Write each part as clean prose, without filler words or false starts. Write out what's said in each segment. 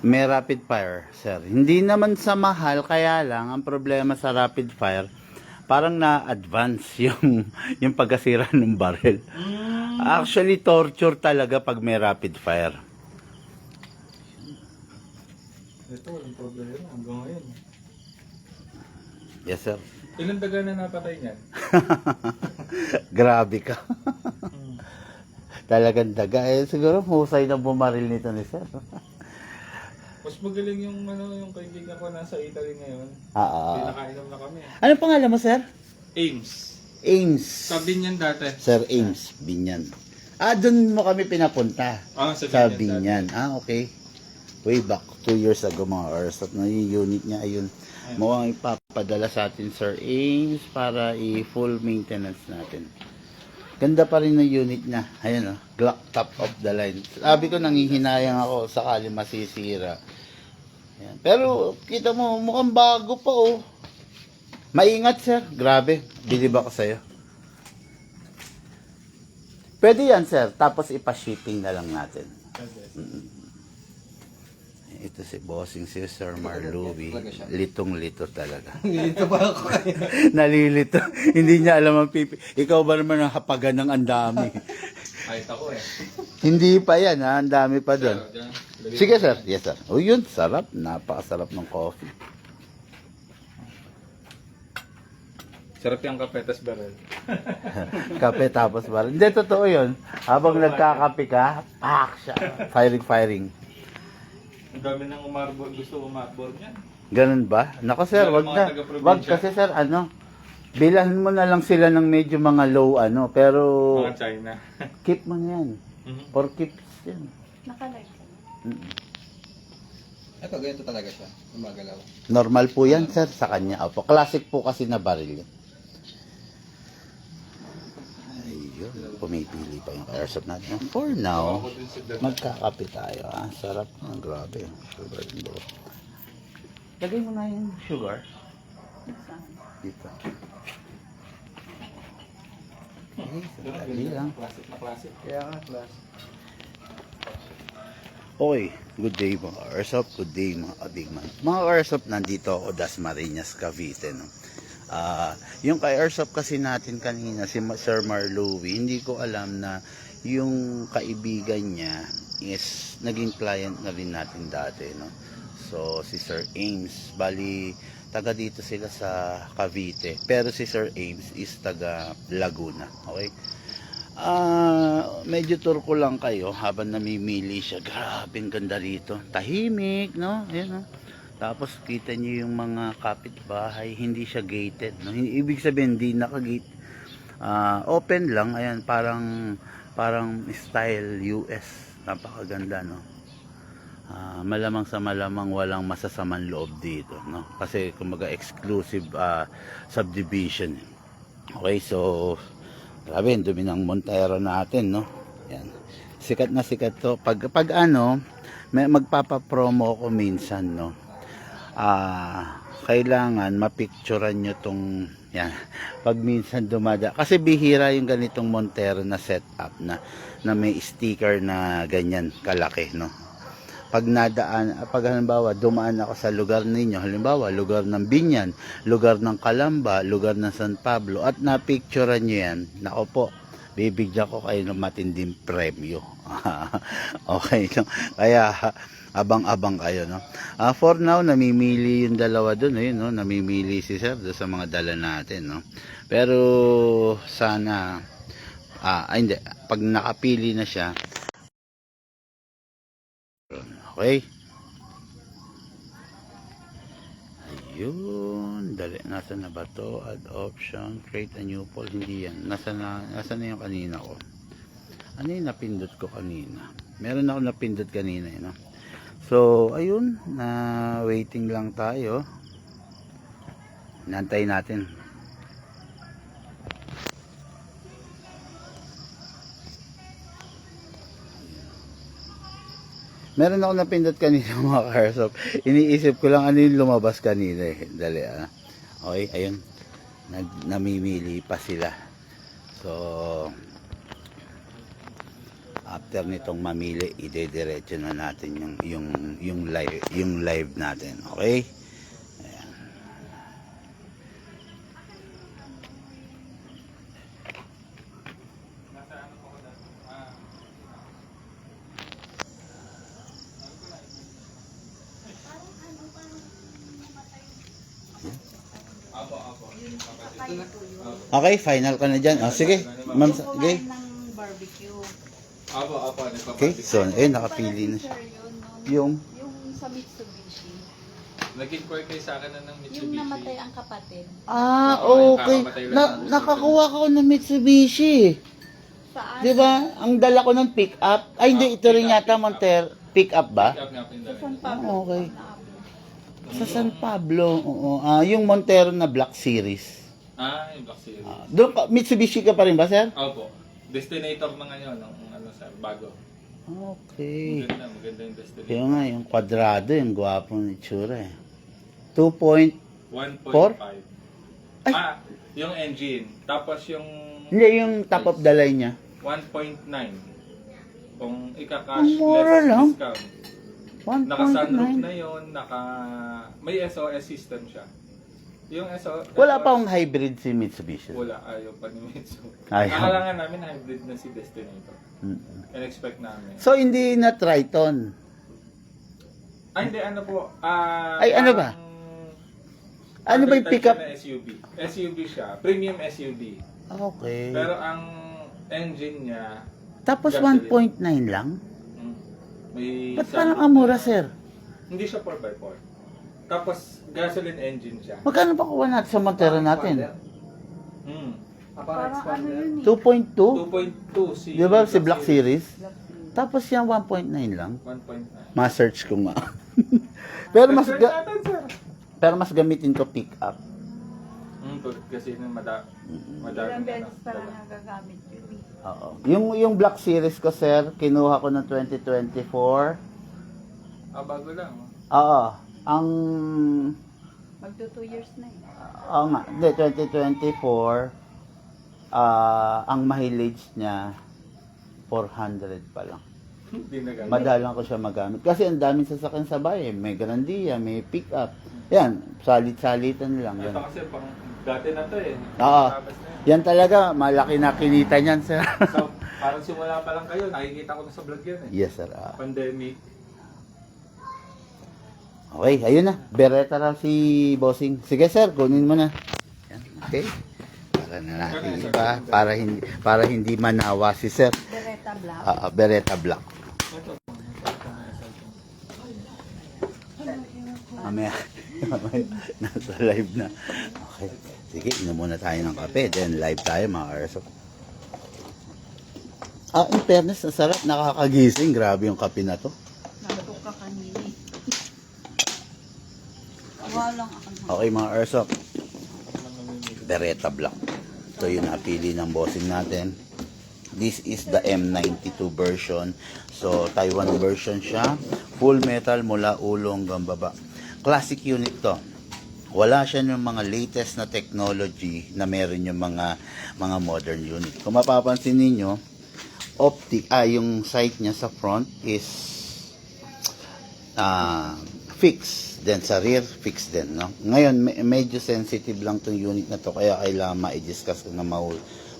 May rapid fire, sir. Hindi naman sa mahal, kaya lang ang problema sa rapid fire, parang na-advance yung pagkasira ng barrel. Actually, torture talaga pag may rapid fire. Ito, walang problema hanggang ngayon. Yes, sir. Ilang daga na napatay niyan? Grabe ka. Talagang daga. Siguro husay na bumaril nito ni sir. Mas magaling yung yung kaibigan ko nasa Italy ngayon. Pinakainom na kami. Ano pangalan mo, sir? Ames. Ames. Sabi niyan dati. Sir Ames, Binyan. Doon mo kami pinapunta. Sa Binyan. Okay. Way back 2 years ago mga hours. At na yung unit niya, ayun. Mukhang ipapadala sa atin, Sir Ames, para i-full maintenance natin. Ganda pa rin ng unit niya. Ayan o, Glock top of the line. Sabi ko, nangihinayang ako sakali masisira. Ayan. Pero, kita mo, mukhang bago pa oh. Maingat, sir. Grabe. Bilib ako sa'yo. Pwede yan, sir. Tapos ipa-shipping na lang natin. Ito si bossing si Sir Marluwi. Litong-lito talaga. Nilito pa ako. Nalilito. Hindi niya alam ang pipi. Ikaw ba naman ang hapagan ng andami? Kahit ako eh. Hindi pa yan, ha? Ang dami pa doon. Sige, sir. Yes, sir. O yun, sarap. Napakasarap ng coffee. Sarap yung kape, tas barrel. Kape tapos baril. Hindi, totoo yun. Habang nagkakape ka, pak siya. Firing. Ang dami nang gusto umarbor niyan. Ganun ba? Nako, sir, wag na. Wag kasi, sir, bilhan mo na lang sila ng medyo mga low, pero Mga China. keep mo na yan. For keeps yan. Nakalive ka na. Ito, ganito talaga siya. Gumagalaw. Normal po yan, sir, sa kanya. Opo, classic po kasi na baril yan. Ayun, pumipili pa yung airsoft natin. For now, magkakape tayo. Sarap. Grabe. Sugar and butter. Lagay mo na yung sugar. Saan? Dito. Okay, sandali lang. Classic na classic. Kaya nga, classic. Okay, good day mga Airsoft, good day mga kabigman. Mga Airsoft, nandito ako, Dasmariñas, Cavite. No? Yung kay Airsoft kasi natin kanina, si Sir Marluwi, hindi ko alam na yung kaibigan niya is naging client na rin natin dati. No? So, si Sir Ames, bali, taga dito sila sa Cavite. Pero si Sir Ames is taga Laguna. Okay? Medyo tour ko lang kayo habang namimili siya. Grabe, ang ganda rito. Tahimik, no? Ayan, no? Tapos kita niyo yung mga kapitbahay, hindi siya gated, no? Ibig sabihin, hindi naka-gate. Open lang, ayan, parang style US. Napakaganda, no? Malamang sa malamang walang masasamang loob dito, no? Kasi kumbaga exclusive subdivision. Okay, so grabe, dumi ng Montero natin, no? Yan. Sikat na sikat to. Pag may magpapa-promo ko minsan, no? Kailangan mapicturean nyo tong yan. Pag minsan kasi bihira yung ganitong Montero na setup na may sticker na ganyan kalaki, no? Pag halimbawa dumaan ako sa lugar ninyo, halimbawa lugar ng Binyan, lugar ng Calamba, lugar ng San Pablo, at na-picturean nyo yan, nako po, bibigyan ko kayo ng matinding premyo. Okay, no? Kaya abang-abang kayo, no? For now, namimili yung dalawa doon, no? Namimili si Sir doon sa mga dala natin, no? Pero sana hindi, pag nakapili na siya, okay. Ayun, dali, nasa na ba to? Add option, create a new poll. Hindi yan, nasa na yung kanina ko. Ano yung napindot ko kanina? Meron ako napindot kanina, no? So ayun, na waiting lang tayo. Nantay natin. Meron ako napindot kanina mga Airsoft. Iniisip ko lang ano yung lumabas kanina eh. Dali Okay, ayun. Namimili pa sila. So after nitong mamili, ide-diretso na natin yung live natin. Okay? Ayan. Okay, final ka na dyan. Oh, sige. Ma'am, sige. Kumain ng barbecue. Apo. Okay, so, nakapili na siya. Yung, Sa Mitsubishi. Nag-inquire kayo sa akin na ng Mitsubishi. Yung namatay ang kapatid. okay. Nakakuha ko ng Mitsubishi. Saan? Di ba? Ang dala ko ng pick-up. Ay, hindi. Ito rin yata, Monter. Pick-up ba? Pick up nga po yung Sa dala. San Pablo. Okay. Sa San Pablo. Oo. Yung Montero na Black Series. Yung Black Series. Doon ka, Mitsubishi ka pa rin ba, sir? Opo. Destinator na ngayon, ng sir, bago. Okay. Maganda yung Destinator. Kaya nga, yung kwadrado, yung gwapong itsura eh. 2 1.5. Ay. Yung engine. Tapos yung Hindi, yung top of the line niya. 1.9. Kung Ang ika-cash mura less lang. discount. Naka-sunroof 1.9. na yun, may SOS system siya. Yung Wala pa akong hybrid si Mitsubishi. Wala, ayaw pa ni Mitsu. Ayaw. Nakalangan namin hybrid na si Destinator. Mm. In-expect namin. So, hindi na Triton. Hindi, ano po. Ay, ano ba? Ano ba yung pickup? Na SUV. SUV siya. Premium SUV. Okay. Pero ang engine niya, Tapos gasoline. 1.9 lang? May Ba't parang ang mura, sir? Hindi siya 4x4. Tapos gasoline engine siya. Magkano ba kuha natin sa Montero natin? Parang ano yun eh. 2.2? 2.2 si Di ba si Black Series? Black Series. Tapos yan 1.9 lang. 1.9. Ma-search ko nga. pero mas Search ga- natin, sir. pero mas gamitin ko pick up. Kasi nung madami Ilang beses pa lang nagagamit yun eh. Oo. Yung Black Series ko, sir, kinuha ko ng 2024. Bago lang. Oo. Ang Magto 2 years na eh. oo nga, hindi 2024 ang mileage niya 400 pa lang. Hindi na ganun. Madalang ko siya magamit. Kasi ang daming sasakyan sa bahay. May Grandia, may pick-up. Yan, salit-salitan lang. Ito Yan. kasi pang dati na to eh. Oo. Tapos na Yan talaga, malaki na kinita niyan, sir. So, parang simula pa lang kayo, nakikita ko na sa vlog yan eh. Yes, sir. Pandemic. Okay, ayun na. Beretta raw si Bossing. Sige, sir, kunin mo na. Yan, okay. Para na natin iba. Para hindi manawa si sir. Beretta Black. Beretta Black. Mamaya, nasa live na. Okay. Sige, inom muna tayo ng kape. Then live tayo mga Arso. In fairness, ang sarap. Nakakagising. Grabe yung kape na to. Nandok ka kanina eh. Walang ako. Okay mga Arso. Beretta Black. Ito yung napili ng bossing natin. This is the M92 version. So, Taiwan version siya. Full metal mula ulo hanggang baba. Classic unit to. Wala siya ng mga latest na technology na meron yung mga modern unit. Kung mapapansin ninyo, yung sight niya sa front is fixed. Then sa rear, fixed din. No? Ngayon, medyo sensitive lang tong unit na to. Kaya kailangan ma-discuss na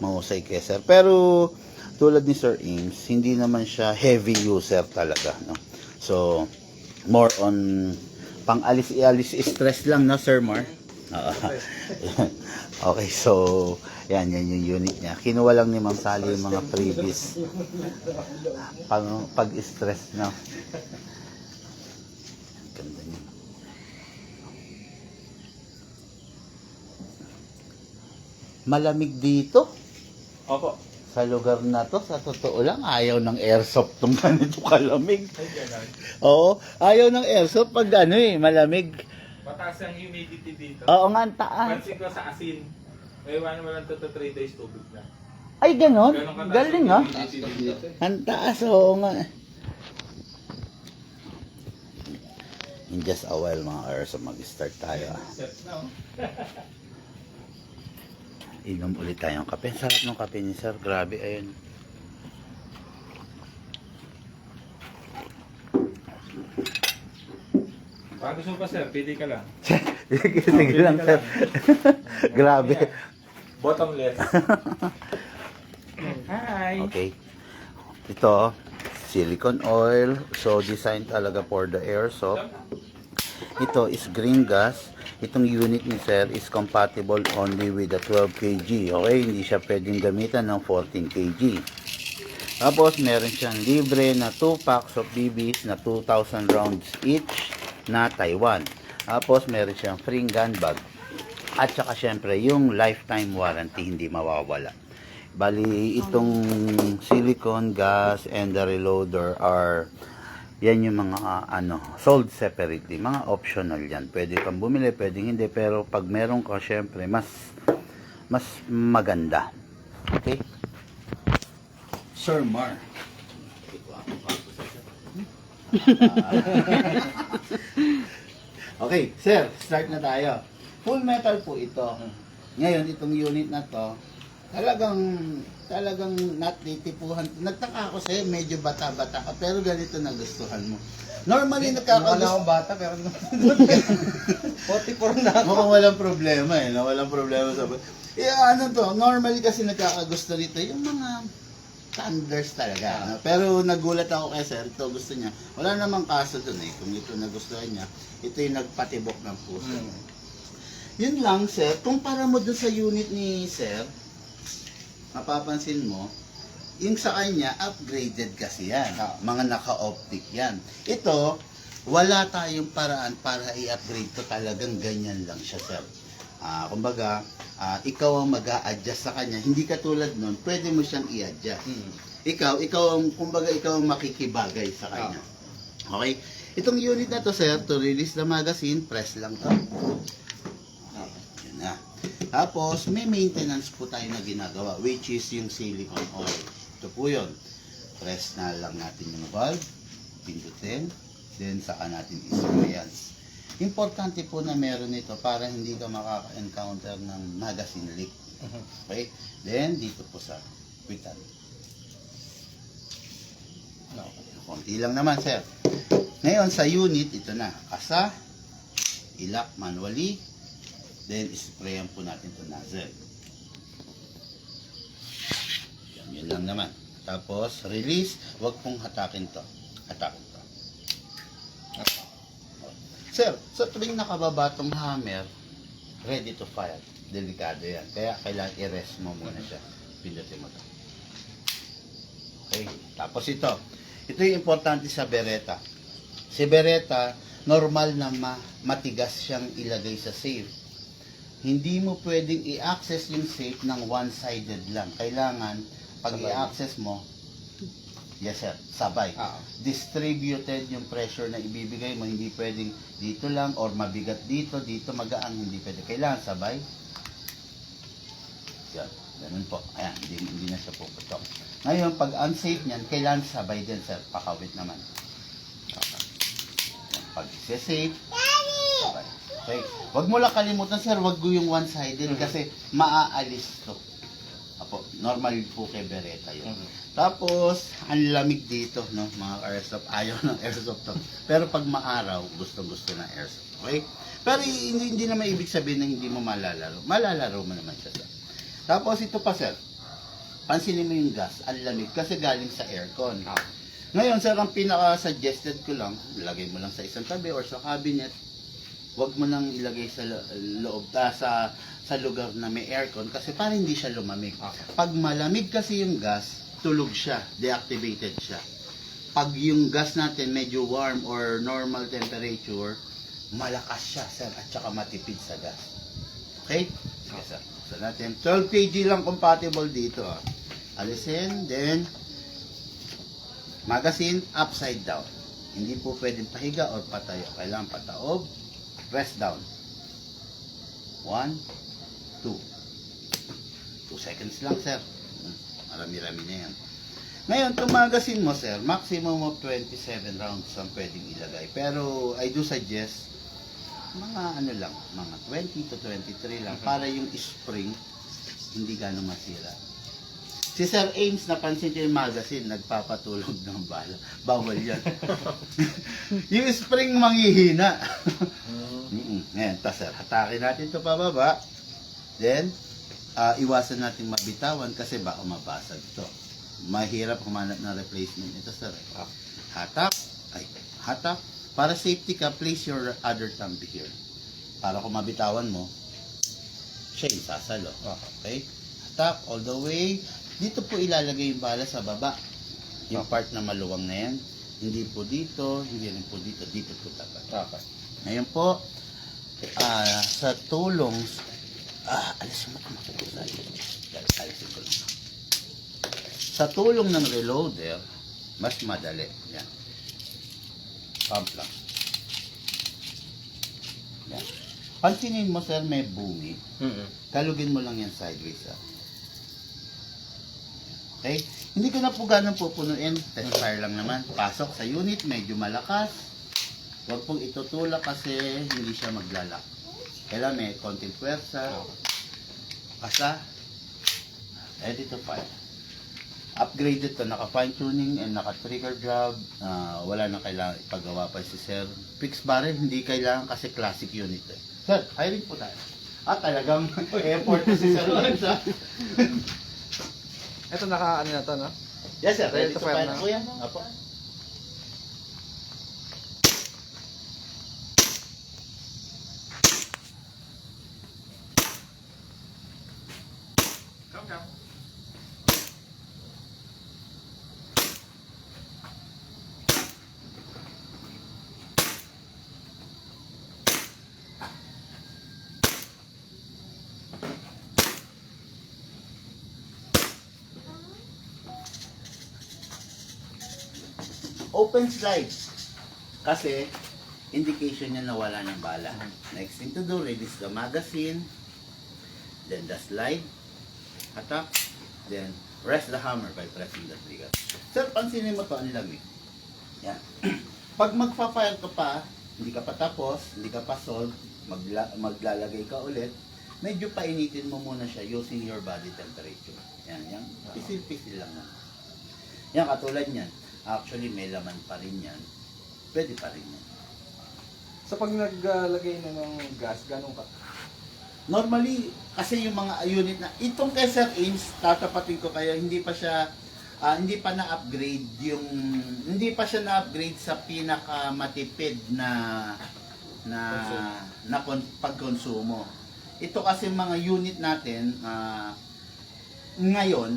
mahusay kay sir. Pero, tulad ni Sir Ames, hindi naman siya heavy user talaga. No? So, more on pang alis-alis stress lang, no, Sir Mar? Okay, so, yan yung unit niya. Kinuha lang ni Ma'am Sally yung mga previous pag-stress, no? Ganda niya. Malamig dito. Opo. Sa lugar na to, sa totoo lang, ayaw ng airsoft tong ganito kalamig. Oo, ayaw ng airsoft pag malamig. Mataas ang humidity dito. Oo nga, ang taas. Pansin ko sa asin, may iwanan mo lang 2 to 3 days tubig na. Ay, ganon? Ganun kataas Galing, ang ha? humidity dito. Ang taas, oo nga. In just a while, mga airsoft, mag-start tayo. Set na, oh. Inom ulit tayong kape. Sarap ng kape ni sir. Grabe, ayun. Paano gusto mo pa sir? Pili ka lang. Sige lang, sir. Grabe. Bottomless. Hi! Okay. Ito, silicone oil. So, designed talaga for the airsoft. Ito is green gas. Itong unit ni sir is compatible only with the 12 kg. Okay, hindi siya pwedeng gamitan ng 14 kg. Tapos, meron siyang libre na 2 packs of BBs na 2,000 rounds each na Taiwan. Tapos, meron siyang free gun bag. At saka, syempre, yung lifetime warranty hindi mawawala. Bali, itong silicone gas and the reloader are yan yung mga sold separately, mga optional yan. Pwede kang bumili, pwedeng hindi, pero pag meron ka, syempre, mas maganda. Okay? Sir Mar. Okay, sir, start na tayo. Full metal po ito. Ngayon, itong unit na to, talagang natitipuhan. Nagtaka ako sa'yo, medyo bata-bata ka, pero ganito nagustuhan mo. Normally, Wala nakakagusto. akong bata, pero 44 na ako. Mukhang walang problema eh, no? Walang problema sa... ano to, normally kasi nagkakagusto nito yung mga thunders talaga. No? Pero nagulat ako kay sir, ito gusto niya. Wala namang kaso dun eh, kung ito nagustuhan niya, ito yung nagpatibok ng puso. Yun lang sir, kumpara mo dun sa unit ni sir, mapapansin mo, yung sa kanya, upgraded kasi yan. Mga naka-optic yan. Ito, wala tayong paraan para i-upgrade to, talagang ganyan lang siya, sir. Kumbaga, ikaw ang mag-a-adjust sa kanya. Hindi katulad nun, pwede mo siyang i-adjust. Kumbaga, ikaw ang makikibagay sa kanya. Okay? Itong unit na to, sir, to release the magazine, press lang to. Yun na. Tapos, may maintenance po tayo na ginagawa, which is yung silicone oil. Ito po yun. Press na lang natin yung valve, pindutin, then saka natin i-spray yan. Importante po na meron ito para hindi ka makaka-encounter ng magazine leak. Okay? Then, dito po sa kwitan. Konti lang naman, sir. Ngayon, sa unit, ito na. Kasa, ilak manually, then, isprayan po natin ito nozzle. Yan lang naman. Tapos, release. Huwag pong hatakin to. Hatakin to. Sir, sa tuwing nakababa tong hammer, ready to fire. Delikado yan. Kaya, kailangan i-rest mo muna siya. Pindutin mo to. Okay. Tapos ito. Ito yung importante sa Beretta. Si Beretta, normal na matigas siyang ilagay sa safe. Hindi mo pwedeng i-access yung safe ng one-sided lang. Kailangan, pag i-access mo, yes sir, sabay. Distributed yung pressure na ibibigay mo. Hindi pwedeng dito lang or mabigat dito, dito magaan. Hindi pwede. Kailangan sabay. Yan. Ganun po. Ayan, hindi na siya puputok. Ngayon, pag unsafe niyan, kailangan sabay din sir. Pakawit naman. Okay. Yan. Pag safe, sabay. Okay. Huwag mo lang kalimutan sir, wag yung one-sided kasi maaalis to. Apo, normal po kay Beretta yun. Tapos, ang lamig dito, no, mga airsoft. Ayaw ng airsoft to. Pero pag maaraw, gusto-gusto ng airsoft. Okay? Pero hindi naman ibig sabihin na hindi mo malalaro. Malalaro mo naman siya sir. Tapos ito pa sir, pansinin mo yung gas, ang lamig kasi galing sa aircon. Ngayon sir, ang pinaka-suggested ko lang, lagay mo lang sa isang tabi or sa cabinet. Huwag mo nang ilagay sa loob, sa lugar na may aircon kasi para hindi siya lumamig. Pag malamig kasi yung gas, tulog siya, deactivated siya. Pag yung gas natin medyo warm or normal temperature, malakas siya sir at saka matipid sa gas. Okay? Sige sir. So natin, 12 kg lang compatible dito. Alisin, then magazine upside down. Hindi po pwedeng pahiga or patayo. Kailangan pataob. Press down. 1, 2. 2 seconds lang, sir. Marami-rami na yan. Ngayon, itong magazine mo, sir, maximum of 27 rounds ang pwedeng ilagay. Pero, I do suggest, mga mga 20 to 23 lang para yung spring hindi gano'ng masira. Si Sir Ames, napansin ko yung magazine, nagpapatulog ng bala. Bawal yan. Yung spring manghihina. Ngayon, sir, hatakin natin ito pababa. Then, iwasan natin mabitawan kasi baka mabasag ito. Mahirap humanap ng replacement ito, sir. Hatak. Para safety ka, place your other thumb here. Para kung mabitawan mo, siya yung sasalo. Okay? Hatak all the way. Dito po ilalagay yung bala sa baba. Yung part na maluwang na yan. Hindi po dito, hindi rin po dito. Dito po dapat. Okay. Ngayon po, sa tulong, alisin mo ito. Alisin ko lang. Sa tulong ng reloader, mas madali. Yan. Pump lang. Yan. Pansinin mo, sir, may bumi. Kalugin mo lang yan sideways. Okay? Hindi ko na po ganun pupunuin. Test fire lang naman. Pasok sa unit, medyo malakas. Huwag pong itutulak kasi hindi siya maglalak. Kailangan may konting pwersa. Kasa. Ready to fire. Upgraded to. Naka-fine tuning and naka-trigger job. Wala na kailangan ipagawa pa si sir. Fixed barrel, hindi kailangan kasi classic unit. Sir, hiring po tayo. Talagang effort na si sir. Ito naka ano na to, no? Yes, sir. Ready to fire na. Po yan. Apo. Come. Open slide. Kasi, indication niya na wala ng bala. Next thing to do, release the magazine. Then the slide. Attack. Then, rest the hammer by pressing the trigger. Sir, pansinin mo to, ang lamig. Yan. Pag magpa-fire ka pa, hindi ka pa tapos, hindi ka pa solve, maglalagay ka ulit, medyo painitin mo muna siya using your body temperature. Yan. Pisil-pisil lang. Yan, katulad niyan. Actually, may laman pa rin yan. Pwede pa rin yan. So pag naglagay na ng gas, ganun ka? Normally, kasi yung mga unit na, itong kay Sir Ames, tatapatin ko kayo, hindi pa na-upgrade yung, hindi pa siya na-upgrade sa pinakamatipid na pagkonsumo. Ito kasi mga unit natin, ngayon,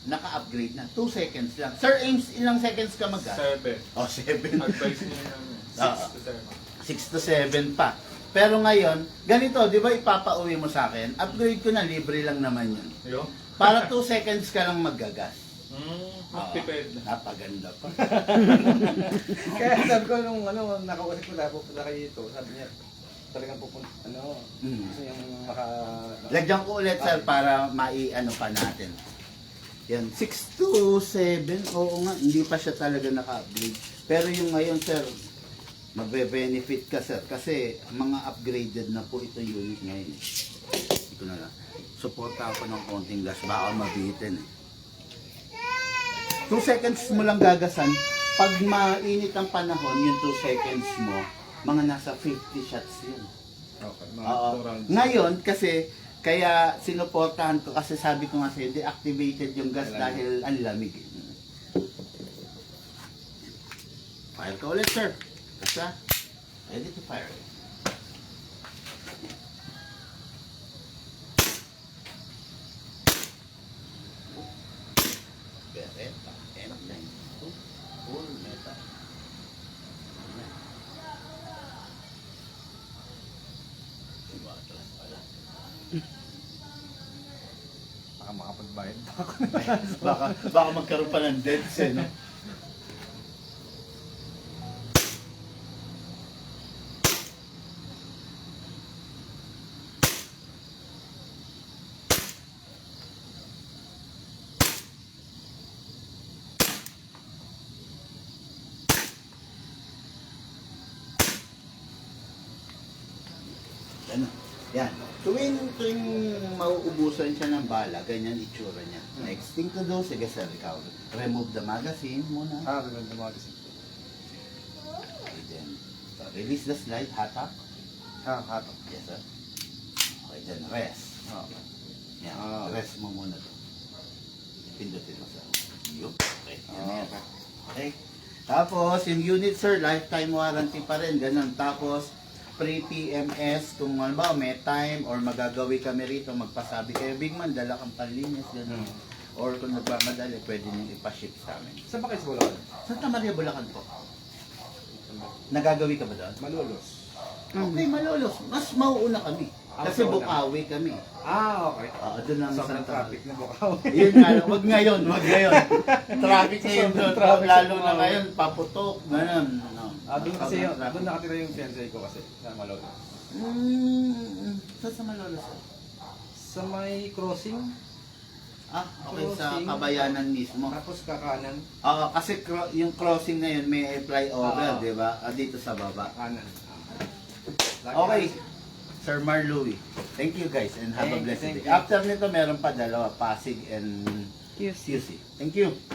naka-upgrade na. 2 seconds lang. Sir Ames, ilang seconds ka mag-gas? 7. 7. Advice niya namin. 6 to 7. 6 to 7 pa. Pero ngayon, ganito, di ba ipapauwi mo sa akin? Upgrade ko na, libre lang naman yun. Yo? Para 2 seconds ka lang maggagas. Tipid. Napaganda pa. Kaya sabi ko nung nakausap ko na pupunta kayo dito, sabi niya, talagang pupunta, gusto niyang Lagyan ko ulit, sir, para mai-ano pa natin. Yan, 6 to 7, oo nga, hindi pa siya talaga naka-upgrade. Pero yung ngayon, sir, magbe-benefit ka, sir, kasi mga upgraded na po itong unit ngayon. Hindi ko na lang. Supporta ako ng konting gas, baka mabitin. 2 seconds mo lang gagasan. Pag mainit ang panahon, yung 2 seconds mo, mga nasa 50 shots yun. Okay, Ngayon, kasi, kaya sinuportahan ko kasi sabi ko nga sa'yo, deactivated yung gas dahil ang lamig. Fire ka ulit, sir. Basta, ready to fire. Beretta, M92, full metal. Tumatras pala. baka makapagbayad pa ako. baka magkaroon pa ng deaths, eh, no? Ano? Yan. Tuwing mauubusan siya ng bala, ganyan itsura niya. Next thing to do, sige sir, ikaw. Remove the magazine muna. Remember the magazine. Okay, then, release the slide, hatak. Hato. Yes sir. Okay, then rest. Okay. Yan, rest mo muna to. Pindutin mo sir. Yup. Okay, yan yan. Okay. Tapos, yung unit sir, lifetime warranty pa rin, ganun. Tapos, pre-PMS, kung halimbawa may time or magagawi kami rito, magpasabi kayo, big man, dala kang panlinis, gano'n. Or kung nagmamadali, pwede nyo ipaship sa amin. Saan ba kayo sa Bulacan? Santa Maria, Bulacan po. Nagagawi ka ba doon? Malulos. Okay, malolos. Mas mauuna kami. Kasi Bukawi kami. Okay. Doon ang Sobrang Santa traffic na Bukawi. Yun nga, wag ngayon. Traffic ngayon doon. Traffic Lalo sa na Bukawi. ngayon, paputok, gano'n. Doon kasi Sobrang traffic. doon nakatira yung fiancé ko kasi sa Malulos. Saan sa Malolos? Sa may crossing, Okay, sa Crossing. Kabayanan mismo. tapos kakanan, Kasi yung crossing na yun, may flyover, Oo. di ba? Dito sa baba. kanan. Okay. Sir Marlouis, thank you guys and have a Thank you, blessed thank day. you. After nito, meron pa dalawa, Pasig and QC. QC. Thank you.